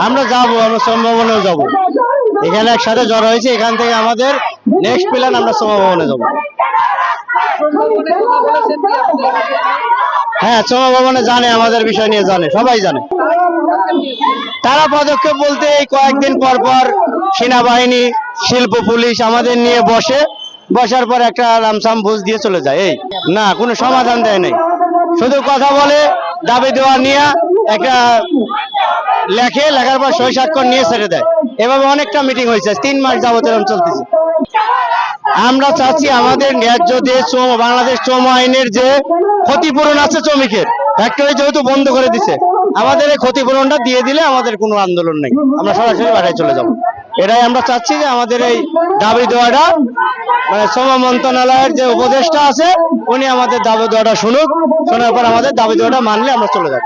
আমরা যাবো, আমরা শ্রম ভবনেও যাবো। এখানে একসাথে জড়ো হয়েছে, এখান থেকে আমাদের নেক্সট প্ল্যান আমরা শ্রম ভবনে যাবো। হ্যাঁ, শ্রম ভবনে জানে, আমাদের বিষয় নিয়ে জানে, সবাই জানে। তারা পদক্ষেপ বলতে এই কয়েকদিন পর পর সেনাবাহিনী, শিল্প পুলিশ আমাদের নিয়ে বসার পর একটা রামসাম বুঝ দিয়ে চলে যায়। এই না, কোনো সমাধান দেয় নাই, শুধু কথা বলে, দাবি দেওয়া নিয়ে একটা লেখার পর সই স্বাক্ষর নিয়ে ছেড়ে দেয়। এভাবে অনেকটা মিটিং হয়েছে, 3 মাস যাবত এরকম চলতেছে। আমরা চাচ্ছি আমাদের ন্যায্য যে বাংলাদেশ শ্রম আইনের যে ক্ষতিপূরণ আছে, শ্রমিকের ফ্যাক্টরি যেহেতু বন্ধ করে দিছে, আমাদের এই ক্ষতিপূরণটা দিয়ে দিলে আমাদের কোনো আন্দোলন নেই, আমরা সরাসরি বাড়ায় চলে যাব। এটাই আমরা চাচ্ছি যে আমাদের এই দাবি দেওয়াটা, মানে শ্রম মন্ত্রণালয়ের যে উপদেষ্টা আছে উনি আমাদের দাবি দেওয়াটা শুনুক, শোনার পর আমাদের দাবি দেওয়াটা মানলে আমরা চলে যাবো।